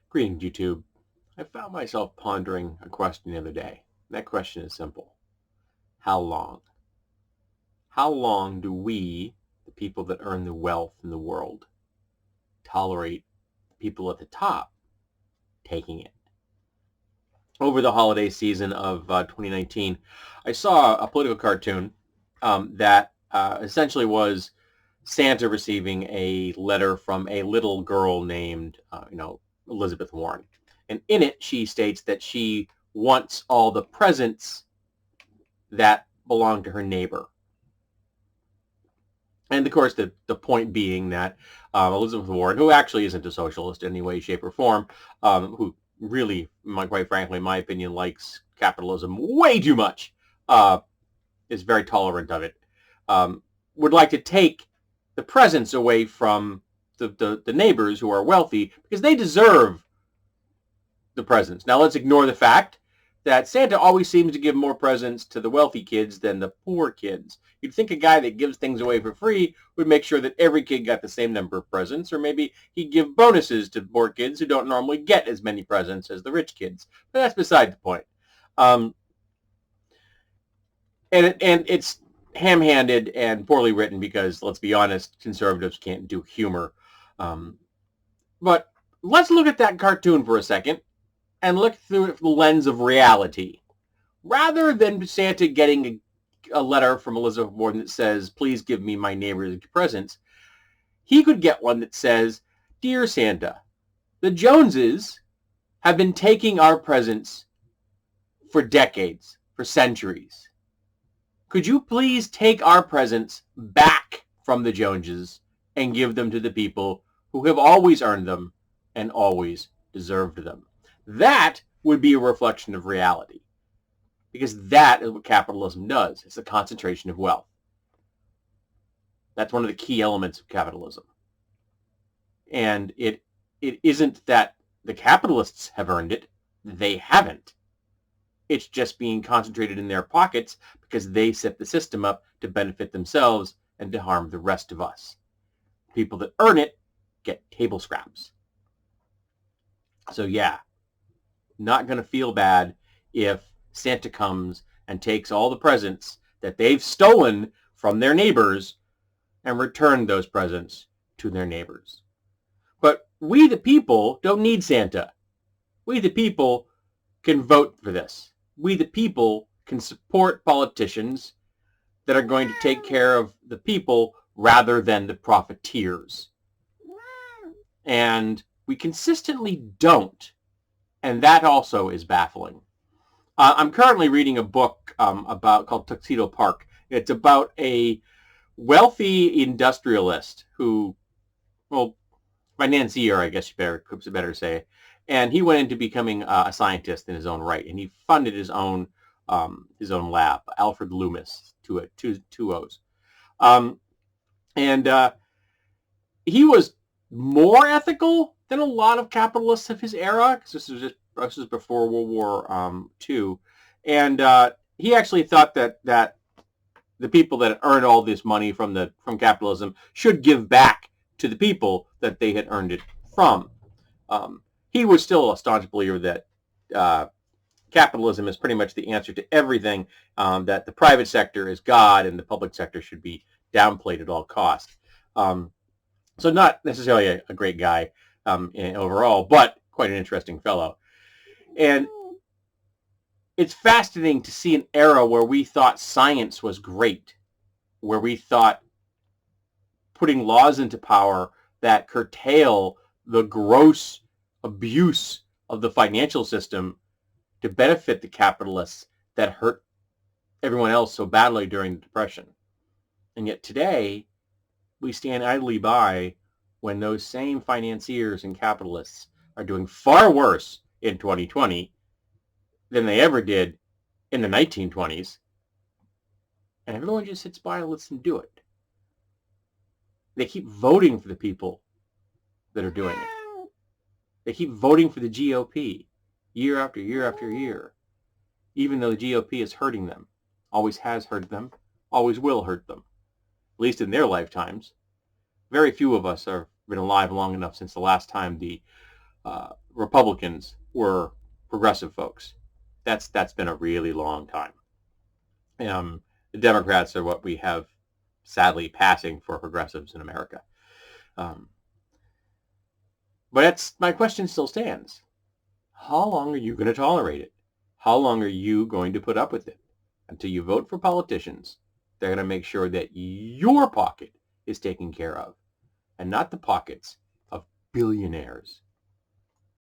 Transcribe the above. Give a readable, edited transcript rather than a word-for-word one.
Greetings, YouTube. I found myself pondering a question the other day. That question is simple. How long? How long do we, the people that earn the wealth in the world, tolerate the people at the top taking it? Over the holiday season of 2019, I saw a political cartoon that essentially was Santa receiving a letter from a little girl named, Elizabeth Warren. And in it, she states that she wants all the presents that belong to her neighbor. And of course, the point being that Elizabeth Warren, who actually isn't a socialist in any way, shape, or form, who really, quite frankly, in my opinion, likes capitalism way too much, is very tolerant of it, would like to take the presents away from the neighbors who are wealthy because they deserve the presents. Now, let's ignore the fact that Santa always seems to give more presents to the wealthy kids than the poor kids. You'd think a guy that gives things away for free would make sure that every kid got the same number of presents, or maybe he'd give bonuses to poor kids who don't normally get as many presents as the rich kids. But that's beside the point. And it's ham-handed and poorly written because, let's be honest, conservatives can't do humor. But let's look at that cartoon for a second and look through it from the lens of reality. Rather than Santa getting a letter from Elizabeth Warren that says, please give me my neighbor's presents, he could get one that says, Dear Santa, the Joneses have been taking our presents for decades, for centuries. Could you please take our presents back from the Joneses and give them to the people who have always earned them and always deserved them? That would be a reflection of reality, because that is what capitalism does. It's the concentration of wealth. That's one of the key elements of capitalism. And it isn't that the capitalists have earned it. They haven't. It's just being concentrated in their pockets because they set the system up to benefit themselves and to harm the rest of us. People that earn it get table scraps. So yeah, not going to feel bad if Santa comes and takes all the presents that they've stolen from their neighbors and return those presents to their neighbors. But we, the people, don't need Santa. We, the people, can vote for this. We, the people, can support politicians that are going to take care of the people rather than the profiteers. And we consistently don't. And that also is baffling. I'm currently reading a book called Tuxedo Park. It's about a wealthy industrialist who, well, financier, I guess you better say. And he went into becoming a scientist in his own right, and he funded his own lab, Alfred Loomis, two O's. And he was more ethical than a lot of capitalists of his era, because this was before World War II, and he actually thought that the people that earned all this money from capitalism should give back to the people that they had earned it from. He was still a staunch believer that capitalism is pretty much the answer to everything, that the private sector is God and the public sector should be downplayed at all costs. So not necessarily a great guy overall, but quite an interesting fellow. And it's fascinating to see an era where we thought science was great, where we thought putting laws into power that curtail the gross abuse of the financial system to benefit the capitalists that hurt everyone else so badly during the Depression. And yet today, we stand idly by when those same financiers and capitalists are doing far worse in 2020 than they ever did in the 1920s. And everyone just sits by and lets them do it. They keep voting for the people that are doing it. They keep voting for the GOP year after year after year, even though the GOP is hurting them, always has hurt them, always will hurt them, at least in their lifetimes. Very few of us have been alive long enough since the last time the Republicans were progressive folks. That's been a really long time. The Democrats are what we have sadly passing for progressives in America. But my question still stands. How long are you going to tolerate it? How long are you going to put up with it? Until you vote for politicians, they're going to make sure that your pocket is taken care of and not the pockets of billionaires.